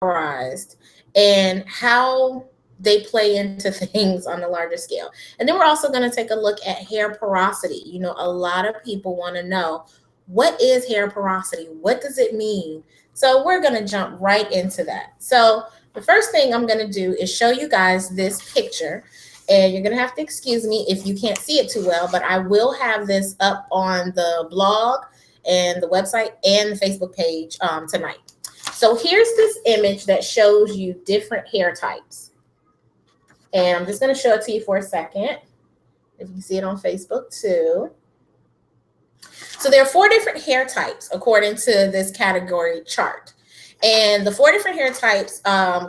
categorized and how they play into things on a larger scale. And then we're also going to take a look at hair porosity. You know, a lot of people want to know, what is hair porosity? What does it mean? So we're going to jump right into that. So the first thing I'm going to do is show you guys this picture. And you're going to have to excuse me if you can't see it too well, but I will have this up on the blog and the website and the Facebook page tonight. So here's this image that shows you different hair types. And I'm just going to show it to you for a second. If you can see it on Facebook too. So there are 4 different hair types according to this category chart. And the 4 different hair types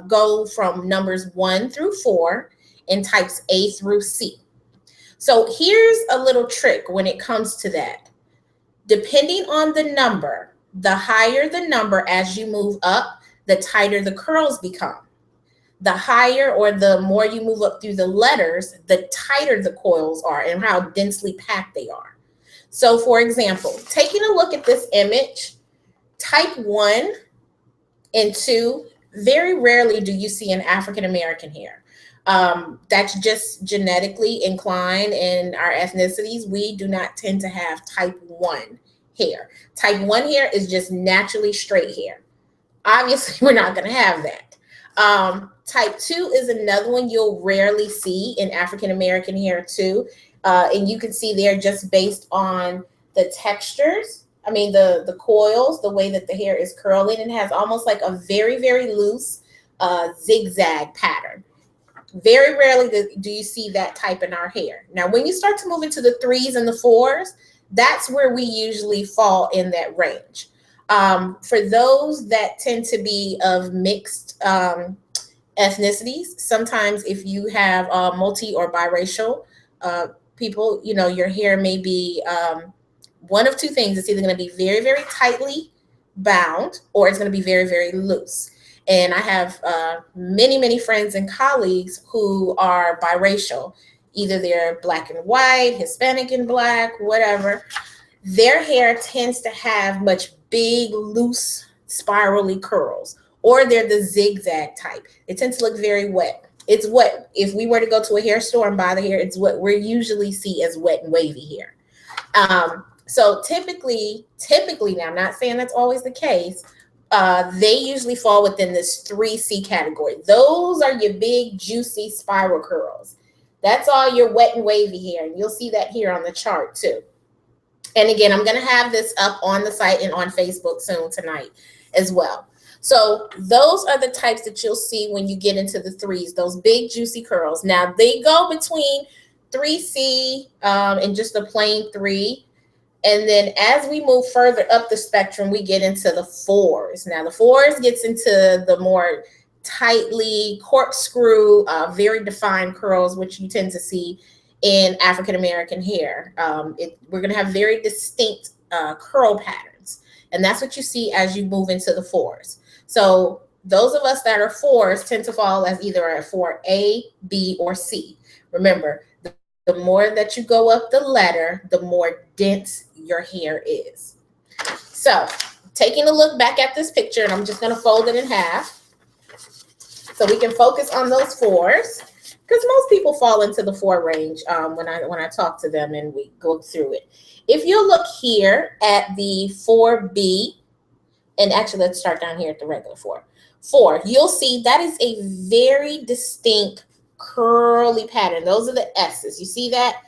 go from numbers 1 through 4 in types A through C. So here's a little trick when it comes to that. Depending on the number, the higher the number as you move up, the tighter the curls become. The higher or the more you move up through the letters, the tighter the coils are and how densely packed they are. So for example, taking a look at this image, type 1 and 2, very rarely do you see an African American hair. That's just genetically inclined in our ethnicities. We do not tend to have type 1 hair. Type 1 hair is just naturally straight hair. Obviously, we're not going to have that. Type 2 is another one you'll rarely see in African American hair too. And you can see there just based on the textures. I mean, the coils, the way that the hair is curling, and has almost like a very, very loose zigzag pattern. Very rarely do you see that type in our hair. Now, when you start to move into the 3s and the 4s, that's where we usually fall in that range. For those that tend to be of mixed ethnicities, sometimes if you have multi or biracial people, you know, your hair may be one of 2 things. It's either going to be very, very tightly bound or it's going to be very, very loose. And I have many, many friends and colleagues who are biracial. Either they're black and white, Hispanic and black, whatever. Their hair tends to have much big, loose, spirally curls, or they're the zigzag type. They tend to look very wet. It's what, if we were to go to a hair store and buy the hair, it's what we usually see as wet and wavy hair. So typically, now I'm not saying that's always the case, they usually fall within this 3C category. Those are your big, juicy spiral curls. That's all your wet and wavy hair. And you'll see that here on the chart too. And again, I'm going to have this up on the site and on Facebook soon tonight as well. So those are the types that you'll see when you get into the 3s, those big, juicy curls. Now, they go between 3C and just a plain 3. And then as we move further up the spectrum, we get into the 4s. Now, the 4s gets into the more tightly corkscrew, very defined curls, which you tend to see in African American hair. We're going to have very distinct curl patterns. And that's what you see as you move into the 4s. So those of us that are 4s tend to fall as either a 4A, B, or C. Remember, the more that you go up the ladder, the more dense your hair is. So taking a look back at this picture, and I'm just going to fold it in half so we can focus on those 4s, because most people fall into the 4 range when I talk to them and we go through it. If you look here at the 4B, and actually let's start down here at the regular 4, you'll see that is a very distinct curly pattern. Those are the S's. You see that?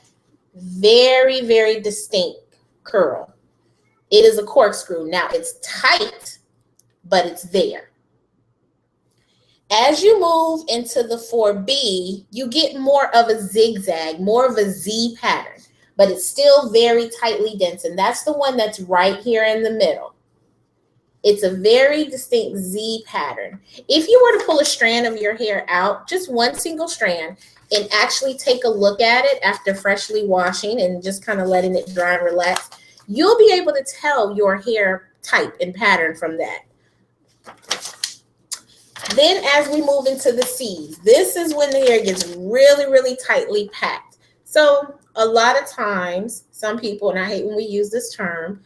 Very, very distinct curl. It is a corkscrew. Now, it's tight, but it's there. As you move into the 4B, you get more of a zigzag, more of a Z pattern, but it's still very tightly dense. And that's the one that's right here in the middle. It's a very distinct Z pattern. If you were to pull a strand of your hair out, just one single strand, and actually take a look at it after freshly washing and just kind of letting it dry and relax, you'll be able to tell your hair type and pattern from that. Then as we move into the C's, this is when the hair gets really, really tightly packed. So a lot of times, some people, and I hate when we use this term,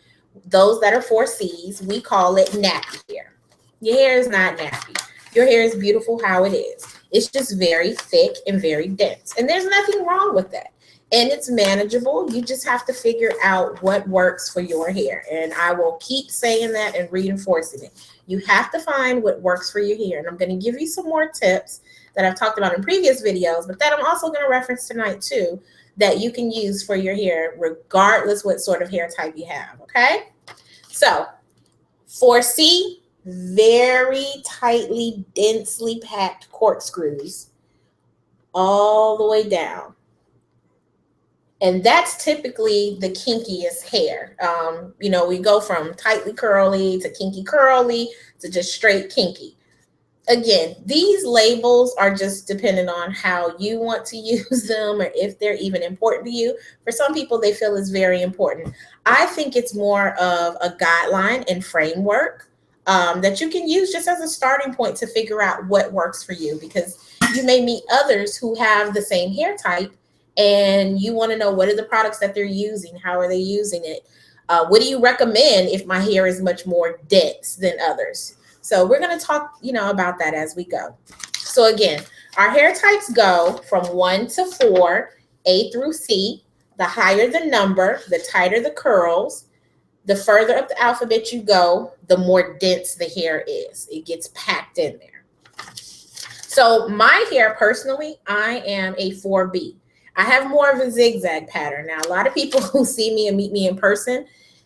those that are 4Cs, we call it nappy hair. Your hair is not nappy. Your hair is beautiful how it is. It's just very thick and very dense. And there's nothing wrong with that. And it's manageable. You just have to figure out what works for your hair. And I will keep saying that and reinforcing it. You have to find what works for your hair. And I'm going to give you some more tips that I've talked about in previous videos, but that I'm also going to reference tonight too, that you can use for your hair regardless what sort of hair type you have. Okay? So 4C, very tightly, densely packed corkscrews all the way down. And that's typically the kinkiest hair. We go from tightly curly to kinky curly to just straight kinky. Again, these labels are just dependent on how you want to use them or if they're even important to you. For some people, they feel it's very important. I think it's more of a guideline and framework that you can use just as a starting point to figure out what works for you, because you may meet others who have the same hair type and you want to know what are the products that they're using, how are they using it, what do you recommend if my hair is much more dense than others. So we're going to talk, about that as we go. So again, our hair types go from 1 to 4, A through C. The higher the number, the tighter the curls. The further up the alphabet you go, the more dense the hair is. It gets packed in there. So my hair personally, I am a 4B. I have more of a zigzag pattern. Now, a lot of people who see me and meet me in person,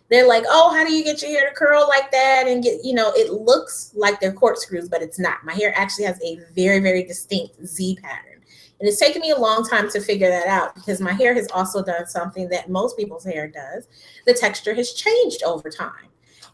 they're like, oh, how do you get your hair to curl like that? And it looks like they're corkscrews, but it's not. My hair actually has a very, very distinct Z pattern. And it's taken me a long time to figure that out because my hair has also done something that most people's hair does. The texture has changed over time.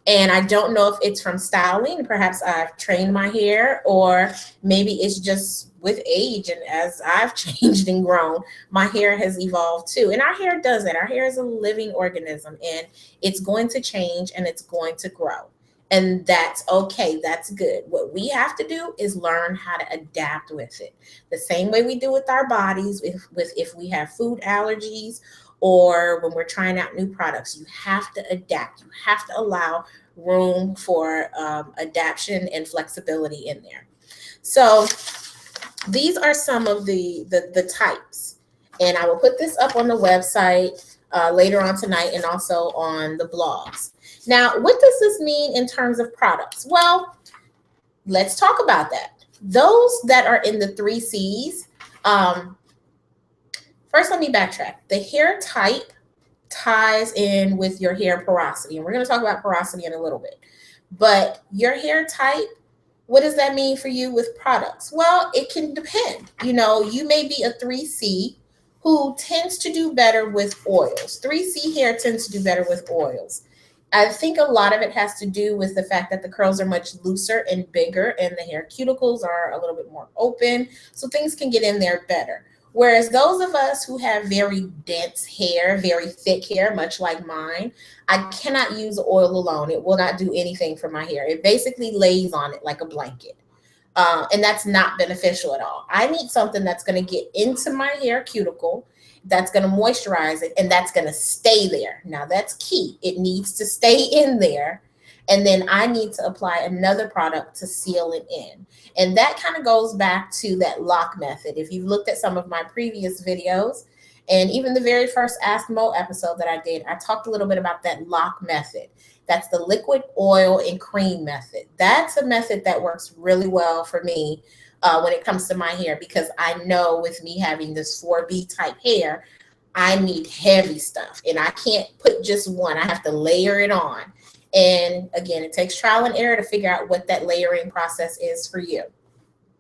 And I don't know if it's from styling. Perhaps I've trained my hair, or maybe it's just with age. And as I've changed and grown, my hair has evolved too. And our hair does that. Our hair is a living organism, and it's going to change and it's going to grow. And that's okay. That's good. What we have to do is learn how to adapt with it. The same way we do with our bodies, if we have food allergies, or when we're trying out new products, you have to adapt. You have to allow room for adaptation and flexibility in there. So these are some of the types. And I will put this up on the website later on tonight and also on the blogs. Now, what does this mean in terms of products? Well, let's talk about that. Those that are in the 3 C's, first, let me backtrack. The hair type ties in with your hair porosity. And we're going to talk about porosity in a little bit. But your hair type, what does that mean for you with products? Well, it can depend. You may be a 3C who tends to do better with oils. 3C hair tends to do better with oils. I think a lot of it has to do with the fact that the curls are much looser and bigger, and the hair cuticles are a little bit more open, so things can get in there better. Whereas those of us who have very dense hair, very thick hair, much like mine, I cannot use oil alone. It will not do anything for my hair. It basically lays on it like a blanket. And that's not beneficial at all. I need something that's going to get into my hair cuticle, that's going to moisturize it, and that's going to stay there. Now, that's key. It needs to stay in there. And then I need to apply another product to seal it in. And that kind of goes back to that lock method. If you've looked at some of my previous videos, and even the very first Ask Mo episode that I did, I talked a little bit about that lock method. That's the liquid, oil, and cream method. That's a method that works really well for me when it comes to my hair, because I know with me having this 4B type hair, I need heavy stuff. And I can't put just one. I have to layer it on. And again, it takes trial and error to figure out what that layering process is for you.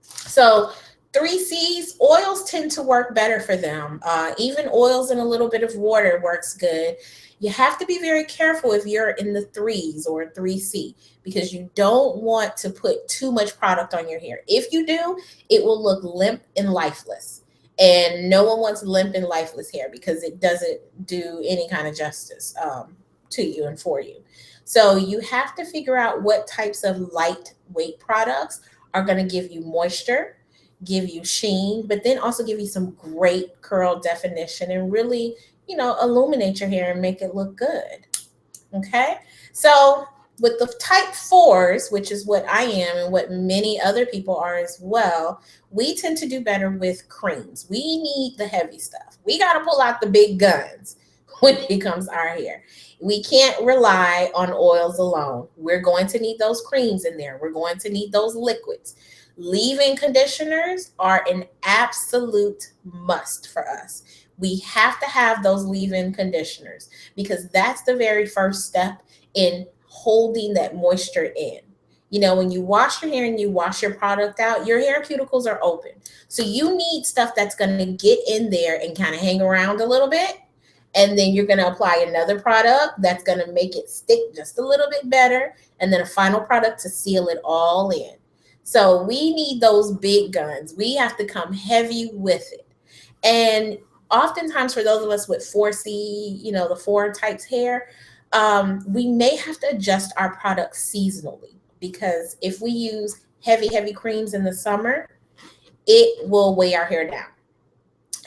So 3Cs, oils tend to work better for them. Even oils and a little bit of water works good. You have to be very careful if you're in the 3s or 3C, because you don't want to put too much product on your hair. If you do, it will look limp and lifeless. And no one wants limp and lifeless hair because it doesn't do any kind of justice to you and for you. So you have to figure out what types of lightweight products are going to give you moisture, give you sheen, but then also give you some great curl definition and really, illuminate your hair and make it look good. Okay. So with the type fours, which is what I am and what many other people are as well, we tend to do better with creams. We need the heavy stuff. We got to pull out the big guns when it comes to our hair. We can't rely on oils alone. We're going to need those creams in there. We're going to need those liquids. Leave-in conditioners are an absolute must for us. We have to have those leave-in conditioners because that's the very first step in holding that moisture in. You know, when you wash your hair and you wash your product out, your hair cuticles are open. So you need stuff that's going to get in there and kind of hang around a little bit. And then you're going to apply another product that's going to make it stick just a little bit better. And then a final product to seal it all in. So we need those big guns. We have to come heavy with it. And oftentimes for those of us with 4C, you know, the 4 types hair, we may have to adjust our products seasonally because if we use heavy creams in the summer, it will weigh our hair down.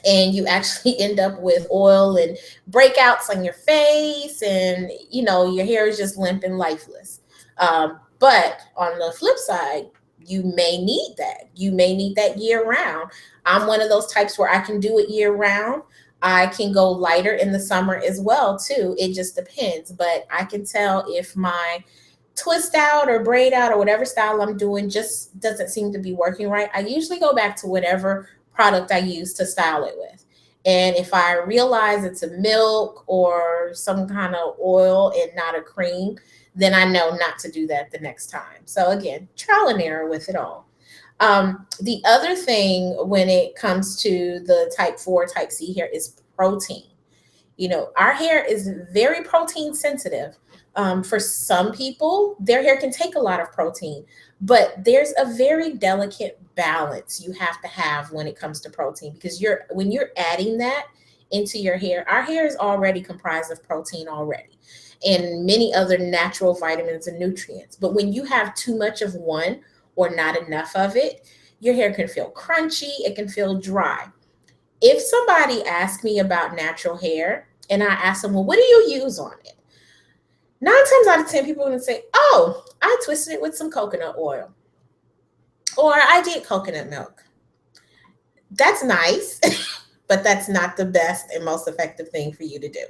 And you actually end up with oil and breakouts on your face, and you know your hair is just limp and lifeless. But on the flip side, you may need that. You may need that year round. I'm one of those types where I can do it year round. I can go lighter in the summer as well too. It just depends. But I can tell if my twist out or braid out or whatever style I'm doing just doesn't seem to be working right. I usually go back to whatever product I use to style it with. And if I realize it's a milk or some kind of oil and not a cream, then I know not to do that the next time. So again, trial and error with it all. The other thing when it comes to the type 4, type C hair is protein. You know, our hair is very protein sensitive. For some people, their hair can take a lot of protein, but there's a very delicate balance you have to have when it comes to protein because when you're adding that into your hair, our hair is already comprised of protein already and many other natural vitamins and nutrients. But when you have too much of one or not enough of it, your hair can feel crunchy, it can feel dry. If somebody asks me about natural hair and I ask them, well, what do you use on it? 9 times out of 10, people are going to say, oh, I twisted it with some coconut oil. Or I did coconut milk. That's nice, but that's not the best and most effective thing for you to do.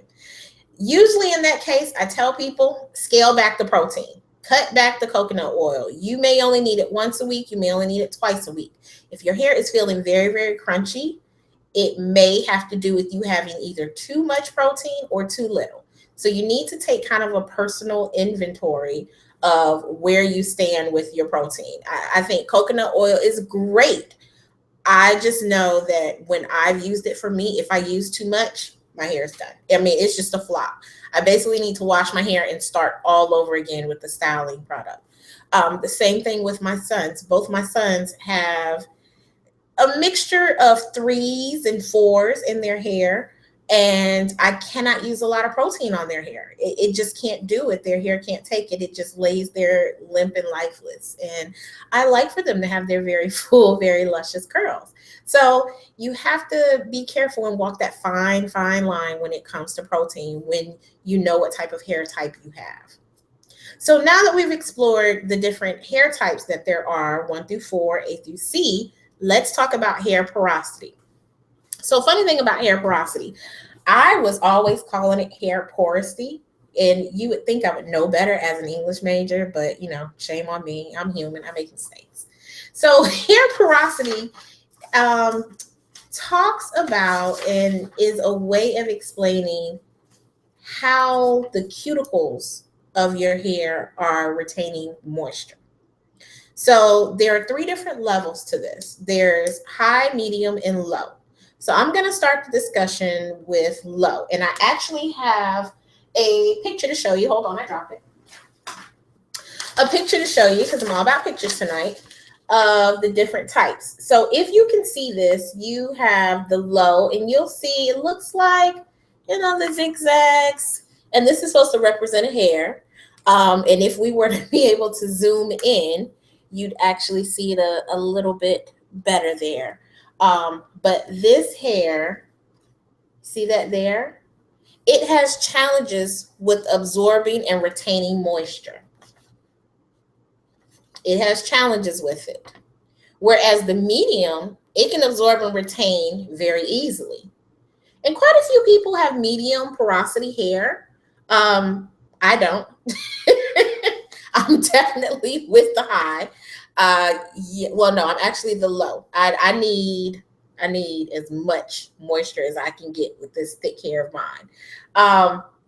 Usually in that case, I tell people, scale back the protein. Cut back the coconut oil. You may only need it once a week. You may only need it twice a week. If your hair is feeling very crunchy, it may have to do with you having either too much protein or too little. So you need to take kind of a personal inventory of where you stand with your protein. I think coconut oil is great. I just know that when I've used it for me, if I use too much, my hair is done. I mean, it's just a flop. I basically need to wash my hair and start all over again with the styling product. The same thing with my sons. Both my sons have a mixture of 3s and 4s in their hair, and I cannot use a lot of protein on their hair. It just can't do it. Their hair can't take it. It just lays there limp and lifeless. And I like for them to have their very full, very luscious curls. So you have to be careful and walk that fine line when it comes to protein when you know what type of hair type you have. So now that we've explored the different hair types that there are, 1 through 4, A through C, let's talk about hair porosity. So funny thing about hair porosity, I was always calling it hair porosity, and you would think I would know better as an English major, but you know, shame on me. I'm human. I make mistakes. So hair porosity talks about and is a way of explaining how the cuticles of your hair are retaining moisture. So there are 3 different levels to this. There's high, medium, and low. So I'm going to start the discussion with low. And I actually have a picture to show you. Hold on, I dropped it. A picture to show you, because I'm all about pictures tonight, of the different types. So if you can see this, you have the low, and you'll see it looks like, you know, the zigzags. And this is supposed to represent a hair. And if we were to be able to zoom in, you'd actually see it a little bit better there. But this hair, see that there? It has challenges with absorbing and retaining moisture. It has challenges with it. Whereas the medium, it can absorb and retain very easily. And quite a few people have medium porosity hair. I don't. I'm definitely with the high. Yeah, well, no, I'm actually the low. I need as much moisture as I can get with this thick hair of mine.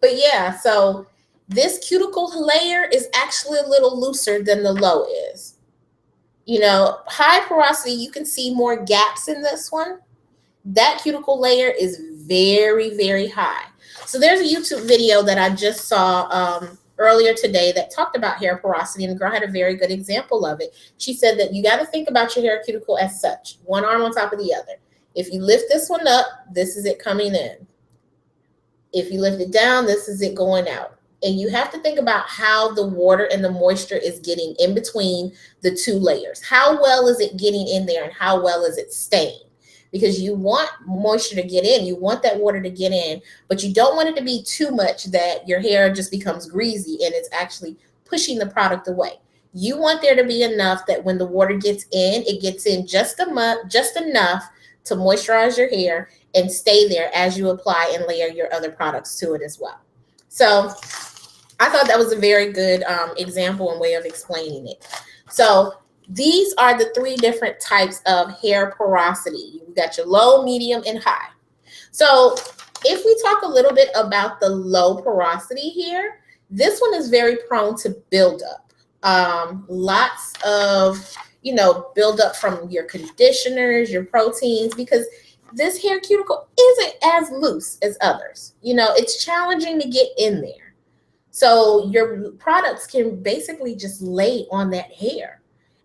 But yeah, so this cuticle layer is actually a little looser than the low is. You know, high porosity, you can see more gaps in this one. That cuticle layer is very, very high. So there's a YouTube video that I just saw earlier today that talked about hair porosity, and the girl had a very good example of it. She said that you got to think about your hair cuticle as such, one arm on top of the other. If you lift this one up, this is it coming in. If you lift it down, this is it going out. And you have to think about how the water and the moisture is getting in between the two layers. How well is it getting in there and how well is it staying? Because you want moisture to get in, you want that water to get in, but you don't want it to be too much that your hair just becomes greasy and it's actually pushing the product away. You want there to be enough that when the water gets in, it gets in just enough to moisturize your hair and stay there as you apply and layer your other products to it as well. So I thought that was a very good example and way of explaining it. So these are the three different types of hair porosity. You got your low, medium, and high. So if we talk a little bit about the low porosity here, this one is very prone to buildup. Lots of, buildup from your conditioners, your proteins, because this hair cuticle isn't as loose as others. It's challenging to get in there. So your products can basically just lay on that hair.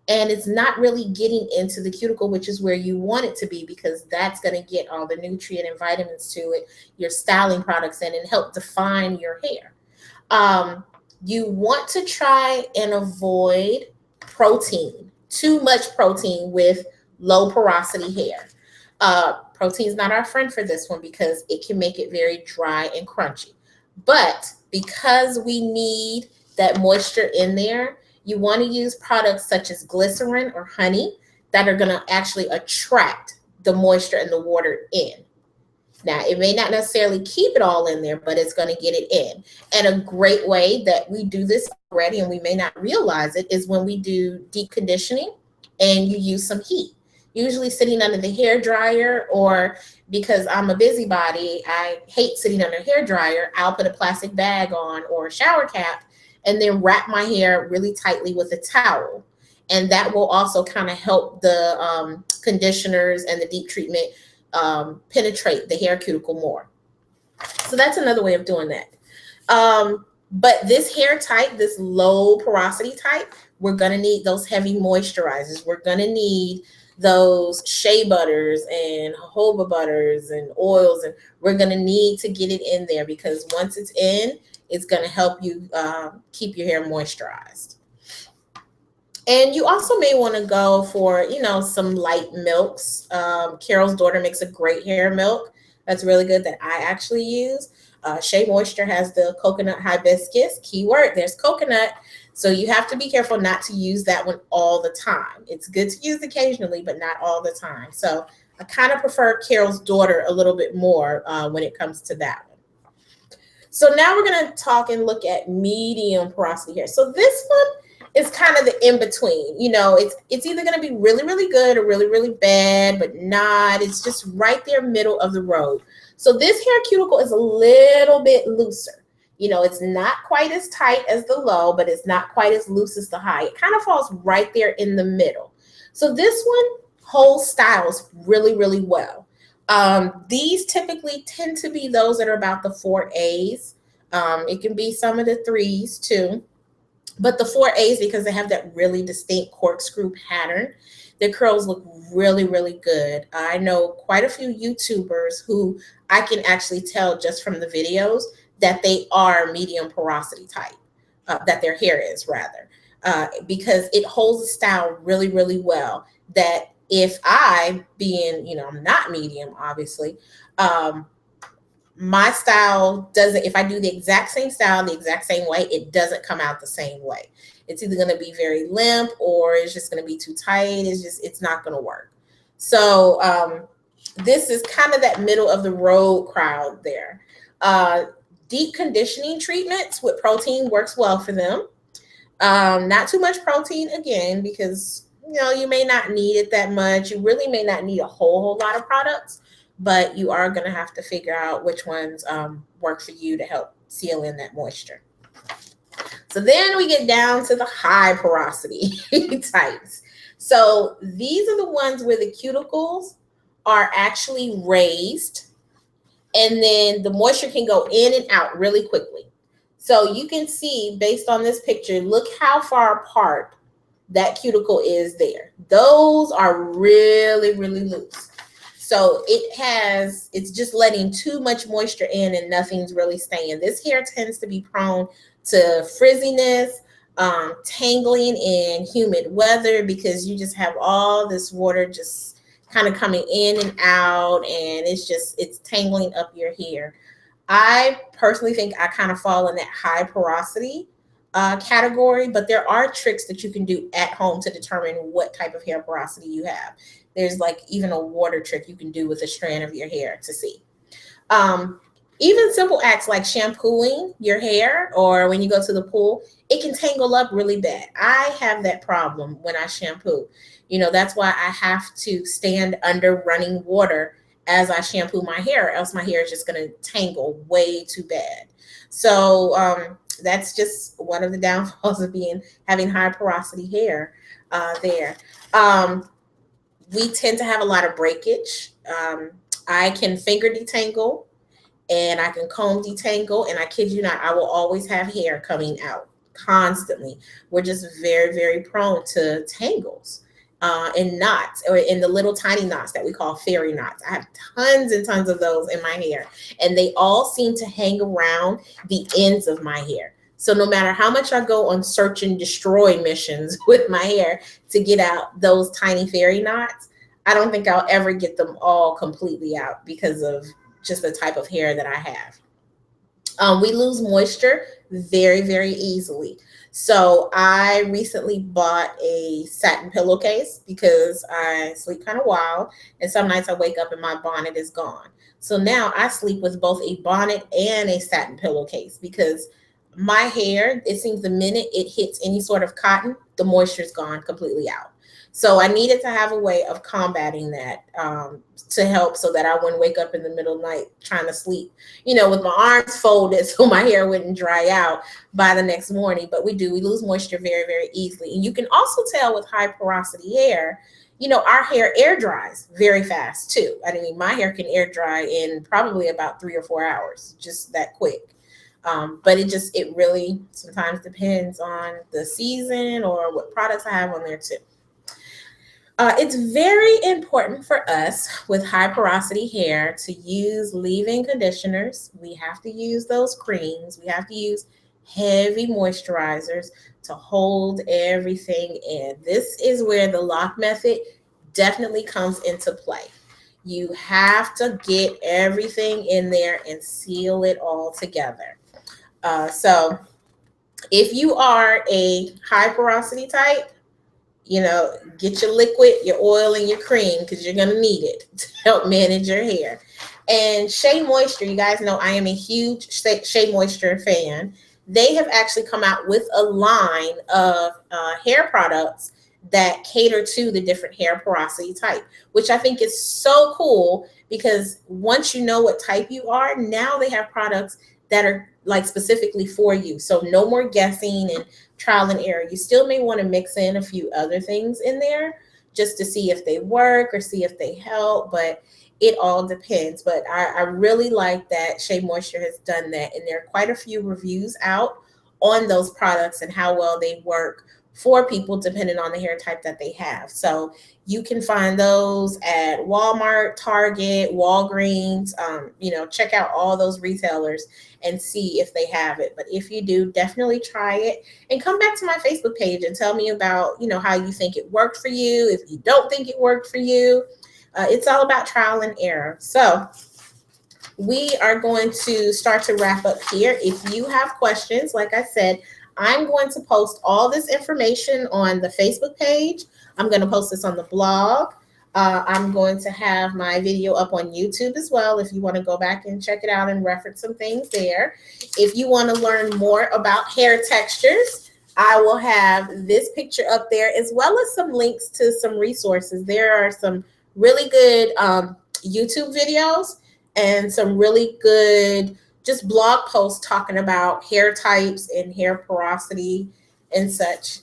And it's not really getting into the cuticle, which is where you want it to be, because that's going to get all the nutrient and vitamins to it, your styling products in, and help define your hair. You want to try and avoid protein, too much protein with low porosity hair. Protein is not our friend for this one because it can make it very dry and crunchy. But because we need that moisture in there, you want to use products such as glycerin or honey that are going to actually attract the moisture and the water in. Now, it may not necessarily keep it all in there, but it's going to get it in. And a great way that we do this already, and we may not realize it, is when we do deep conditioning and you use some heat. Usually sitting under the hair dryer, or because I'm a busybody, I hate sitting under a hair dryer, I'll put a plastic bag on or a shower cap and then wrap my hair really tightly with a towel. And that will also kind of help the conditioners and the deep treatment penetrate the hair cuticle more. So that's another way of doing that. But this hair type, this low porosity type, we're going to need those heavy moisturizers. We're going to need those shea butters and jojoba butters and oils, and we're going to need to get it in there, because once it's in, it's going to help you keep your hair moisturized. And you also may want to go for, some light milks. Carol's Daughter makes a great hair milk that's really good that I actually use. Shea Moisture has the coconut hibiscus. Keyword, there's coconut. So you have to be careful not to use that one all the time. It's good to use occasionally, but not all the time. So I kind of prefer Carol's Daughter a little bit more when it comes to that one. So now we're going to talk and look at medium porosity hair. So this one is kind of the in-between. It's either going to be really, really good or really, really bad, but not. It's just right there middle of the road. So this hair cuticle is a little bit looser. It's not quite as tight as the low, but it's not quite as loose as the high. It kind of falls right there in the middle. So this one holds styles really, really well. These typically tend to be those that are about the 4As. It can be some of the 3s too. But the 4As, because they have that really distinct corkscrew pattern, their curls look really, really good. I know quite a few YouTubers who I can actually tell just from the videos that they are medium porosity type, that their hair is rather, because it holds the style really, really well. That if I, being, I'm not medium, obviously, My style doesn't, if I do the exact same style, the exact same way, it doesn't come out the same way. It's either going to be very limp or it's just going to be too tight. It's not going to work. So this is kind of that middle of the road crowd there. Uh, Deep conditioning treatments with protein works well for them. Not too much protein again, because you may not need it that much. You really may not need a whole lot of products, but you are going to have to figure out which ones work for you to help seal in that moisture. So then we get down to the high porosity types. So these are the ones where the cuticles are actually raised, and then the moisture can go in and out really quickly. So you can see based on this picture, look how far apart that cuticle is there. Those are really, really loose. So it's just letting too much moisture in and nothing's really staying. This hair tends to be prone to frizziness, tangling in humid weather, because you just have all this water just kind of coming in and out, and it's tangling up your hair. I personally think I kind of fall in that high porosity category, but there are tricks that you can do at home to determine what type of hair porosity you have. There's like even a water trick you can do with a strand of your hair to see. Even simple acts like shampooing your hair, or when you go to the pool, it can tangle up really bad. I have that problem when I shampoo. That's why I have to stand under running water as I shampoo my hair, or else my hair is just going to tangle way too bad. So that's just one of the downfalls of having high porosity hair there. We tend to have a lot of breakage. I can finger detangle and I can comb detangle, and I kid you not, I will always have hair coming out constantly. We're just very, very prone to tangles and knots, or in the little tiny knots that we call fairy knots. I have tons and tons of those in my hair, and they all seem to hang around the ends of my hair. So no matter how much I go on search and destroy missions with my hair to get out those tiny fairy knots, I don't think I'll ever get them all completely out because of just the type of hair that I have. We lose moisture very, very easily. So I recently bought a satin pillowcase because I sleep kind of wild, and some nights I wake up and my bonnet is gone. So now I sleep with both a bonnet and a satin pillowcase, because my hair, it seems the minute it hits any sort of cotton, the moisture's gone completely out. So I needed to have a way of combating that to help, so that I wouldn't wake up in the middle of the night trying to sleep, with my arms folded so my hair wouldn't dry out by the next morning. But we lose moisture very, very easily. And you can also tell with high porosity hair, our hair air dries very fast too. I mean, my hair can air dry in probably about 3 or 4 hours, just that quick. But it really sometimes depends on the season or what products I have on there too. It's very important for us with high porosity hair to use leave-in conditioners. We have to use those creams. We have to use heavy moisturizers to hold everything in. This is where the lock method definitely comes into play. You have to get everything in there and seal it all together. So if you are a high porosity type, get your liquid, your oil, and your cream, because you're going to need it to help manage your hair. And Shea Moisture, you guys know I am a huge Shea Moisture fan. They have actually come out with a line of hair products that cater to the different hair porosity type, which I think is so cool, because once you know what type you are, now they have products that are like specifically for you. So no more guessing and trial and error. You still may want to mix in a few other things in there just to see if they work or see if they help, but it all depends. But I really like that Shea Moisture has done that, and there are quite a few reviews out on those products and how well they work for people depending on the hair type that they have. So you can find those at Walmart, Target, Walgreens. Check out all those retailers and see if they have it. But if you do, definitely try it and come back to my Facebook page and tell me about, how you think it worked for you. If you don't think it worked for you, it's all about trial and error. So we are going to start to wrap up here. If you have questions, like I said, I'm going to post all this information on the Facebook page. I'm going to post this on the blog. I'm going to have my video up on YouTube as well if you want to go back and check it out and reference some things there. If you want to learn more about hair textures, I will have this picture up there as well as some links to some resources. There are some really good YouTube videos and some really good just blog posts talking about hair types and hair porosity and such.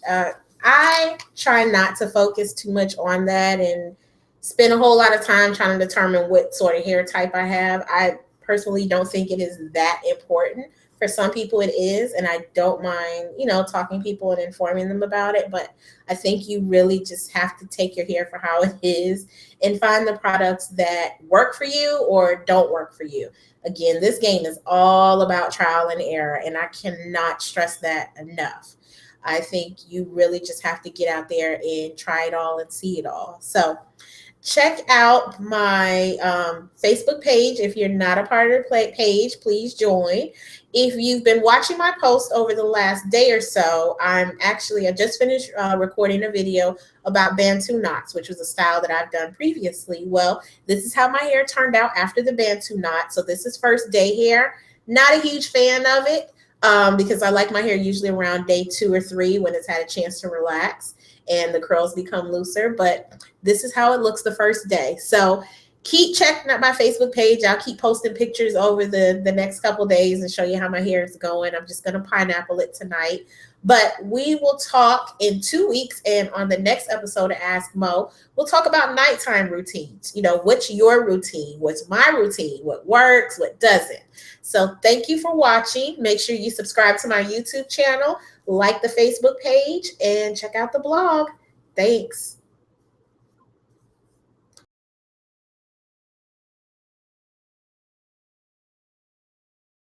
I try not to focus too much on that and spend a whole lot of time trying to determine what sort of hair type I have. I personally don't think it is that important. For some people it is, and I don't mind, talking to people and informing them about it, but I think you really just have to take your hair for how it is and find the products that work for you or don't work for you. Again, this game is all about trial and error, and I cannot stress that enough. I think you really just have to get out there and try it all and see it all. So check out my Facebook page. If you're not a part of the page, please join. If you've been watching my posts over the last day or so, I just finished recording a video about Bantu knots, which was a style that I've done previously. Well, this is how my hair turned out after the Bantu knot. So this is first day hair. Not a huge fan of it because I like my hair usually around day 2 or 3 when it's had a chance to relax and the curls become looser, but this is how it looks the first day. So keep checking out my Facebook page. I'll keep posting pictures over the next couple days and show you how my hair is going. I'm just going to pineapple it tonight. But we will talk in 2 weeks, and on the next episode of Ask Mo, we'll talk about nighttime routines. What's your routine? What's my routine? What works? What doesn't? So thank you for watching. Make sure you subscribe to my YouTube channel, like the Facebook page, and check out the blog. Thanks.